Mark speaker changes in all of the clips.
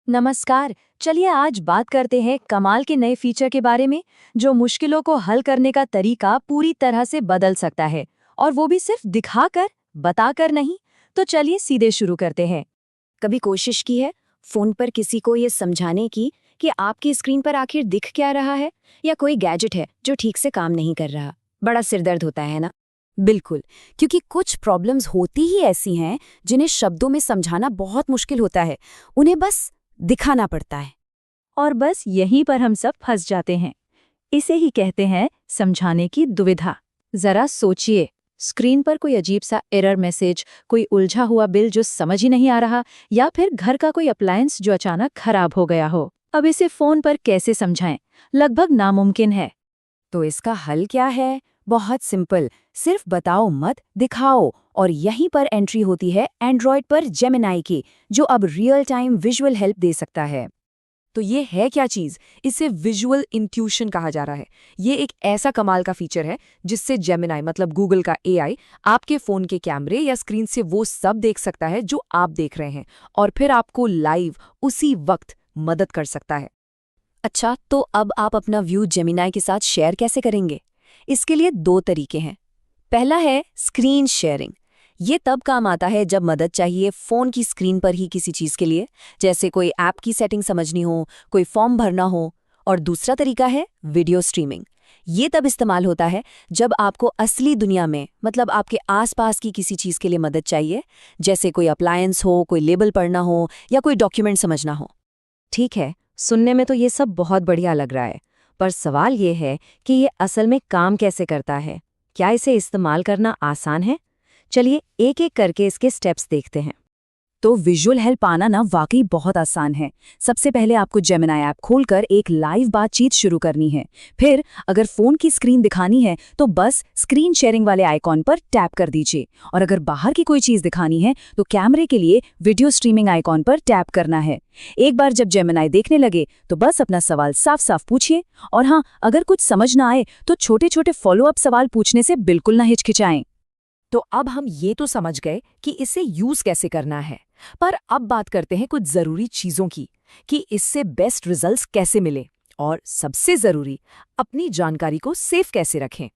Speaker 1: नमस्कार। चलिए आज बात करते हैं कमाल के नए फीचर के बारे में जो मुश्किलों को हल करने का तरीका पूरी तरह से बदल सकता है, और वो भी सिर्फ दिखाकर बताकर नहीं। तो चलिए सीधे शुरू करते हैं।
Speaker 2: कभी कोशिश की है फोन पर किसी को ये समझाने की कि आपकी स्क्रीन पर आखिर दिख क्या रहा है, या कोई गैजेट है जो ठीक से काम नहीं कर रहा? बड़ा सिरदर्द होता है ना। बिल्कुल, क्योंकि कुछ प्रॉब्लम्स होती ही ऐसी हैं जिन्हें शब्दों में समझाना बहुत मुश्किल होता है, उन्हें बस दिखाना पड़ता है।
Speaker 1: और बस यहीं पर हम सब फंस जाते हैं। इसे ही कहते हैं समझाने की दुविधा। जरा सोचिए, स्क्रीन पर कोई अजीब सा एरर मैसेज, कोई उलझा हुआ बिल जो समझ ही नहीं आ रहा, या फिर घर का कोई अप्लायंस जो अचानक खराब हो गया हो। अब इसे फोन पर कैसे समझाएं? लगभग नामुमकिन है।
Speaker 2: तो इसका हल क्या है? बहुत सिंपल, सिर्फ बताओ मत, दिखाओ। और यहीं पर एंट्री होती है एंड्रॉयड पर जेमिनाई की, जो अब रियल टाइम विजुअल हेल्प दे सकता है। तो ये है क्या चीज़? इसे विजुअल इंट्यूशन कहा जा रहा है। ये एक ऐसा कमाल का फीचर है जिससे जेमिनाई मतलब गूगल का एआई आपके फ़ोन के कैमरे या स्क्रीन से वो सब देख सकता है जो आप देख रहे हैं, और फिर आपको लाइव उसी वक्त मदद कर सकता है। अच्छा, तो अब आप अपना व्यू जेमिनाई के साथ शेयर कैसे करेंगे? इसके लिए दो तरीके हैं। पहला है स्क्रीन शेयरिंग। ये तब काम आता है जब मदद चाहिए फ़ोन की स्क्रीन पर ही किसी चीज़ के लिए, जैसे कोई ऐप की सेटिंग समझनी हो, कोई फॉर्म भरना हो। और दूसरा तरीका है वीडियो स्ट्रीमिंग। ये तब इस्तेमाल होता है जब आपको असली दुनिया में मतलब आपके आसपास की किसी चीज़ के लिए मदद चाहिए, जैसे कोई अप्लायंस हो, कोई लेबल पढ़ना हो, या कोई डॉक्यूमेंट समझना हो।
Speaker 1: ठीक है, सुनने में तो ये सब बहुत बढ़िया लग रहा है, पर सवाल ये है कि ये असल में काम कैसे करता है? क्या इसे इस्तेमाल करना आसान है? चलिए एक एक करके इसके स्टेप्स देखते हैं।
Speaker 2: तो विजुअल हेल्प आना ना वाकई बहुत आसान है। सबसे पहले आपको जेमिनाई ऐप खोलकर एक लाइव बातचीत शुरू करनी है। फिर अगर फ़ोन की स्क्रीन दिखानी है तो बस स्क्रीन शेयरिंग वाले आइकॉन पर टैप कर दीजिए, और अगर बाहर की कोई चीज़ दिखानी है तो कैमरे के लिए वीडियो स्ट्रीमिंग आइकॉन पर टैप करना है। एक बार जब जेमिनाई देखने लगे तो बस अपना सवाल साफ साफ पूछिए, और हाँ, अगर कुछ समझ ना आए तो छोटे छोटे फॉलोअप सवाल पूछने से बिल्कुल ना हिचकिचाएं। तो अब हम ये तो समझ गए कि इसे यूज़ कैसे करना है, पर अब बात करते हैं कुछ ज़रूरी चीज़ों की कि इससे बेस्ट रिजल्ट्स कैसे मिले, और सबसे ज़रूरी, अपनी जानकारी को सेफ कैसे रखें।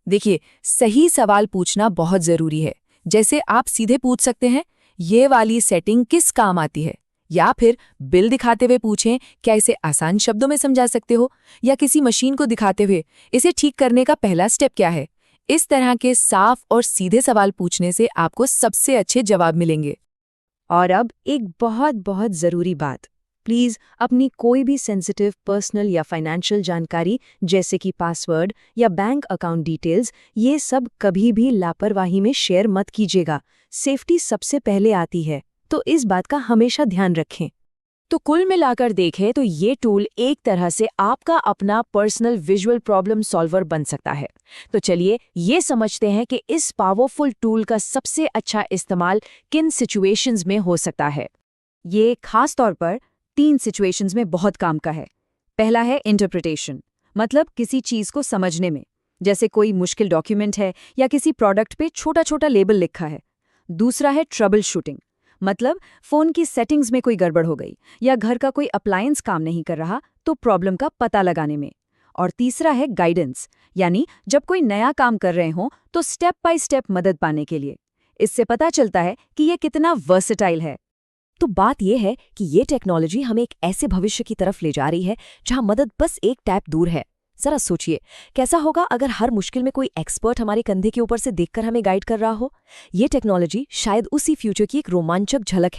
Speaker 2: देखिए, सही सवाल पूछना बहुत ज़रूरी है। जैसे आप सीधे पूछ सकते हैं, ये वाली सेटिंग किस काम आती है? या फिर बिल दिखाते हुए पूछें, क्या इसे आसान शब्दों में समझा सकते हो? या किसी मशीन को दिखाते हुए, इसे ठीक करने का पहला स्टेप क्या है? इस तरह के साफ और सीधे सवाल पूछने से आपको सबसे अच्छे जवाब मिलेंगे।
Speaker 1: और अब एक बहुत बहुत ज़रूरी बात, प्लीज़ अपनी कोई भी सेंसिटिव पर्सनल या फाइनेंशियल जानकारी जैसे कि पासवर्ड या बैंक अकाउंट डिटेल्स, ये सब कभी भी लापरवाही में शेयर मत कीजिएगा। सेफ्टी सबसे पहले आती है, तो इस बात का हमेशा ध्यान रखें। तो कुल मिलाकर देखें तो ये टूल एक तरह से आपका अपना पर्सनल विजुअल प्रॉब्लम सॉल्वर बन सकता है। तो चलिए ये समझते हैं कि इस पावरफुल टूल का सबसे अच्छा इस्तेमाल किन सिचुएशंस में हो सकता है। ये खास तौर पर 3 सिचुएशंस में बहुत काम का है। पहला है इंटरप्रिटेशन, मतलब किसी चीज़ को समझने में, जैसे कोई मुश्किल डॉक्यूमेंट है या किसी प्रोडक्ट पे छोटा छोटा लेबल लिखा है। दूसरा है ट्रबल शूटिंग, मतलब फ़ोन की सेटिंग्स में कोई गड़बड़ हो गई या घर का कोई अप्लायंस काम नहीं कर रहा, तो प्रॉब्लम का पता लगाने में। और तीसरा है गाइडेंस, यानी जब कोई नया काम कर रहे हो तो स्टेप बाय स्टेप मदद पाने के लिए। इससे पता चलता है कि ये कितना वर्सेटाइल है।
Speaker 2: तो बात यह है कि ये टेक्नोलॉजी हमें एक ऐसे भविष्य की तरफ ले जा रही है जहां मदद बस एक टैप दूर है। जरा सोचिए, कैसा होगा अगर हर मुश्किल में कोई एक्सपर्ट हमारे कंधे के ऊपर से देखकर हमें गाइड कर रहा हो। ये टेक्नोलॉजी शायद उसी फ्यूचर की एक रोमांचक झलक है।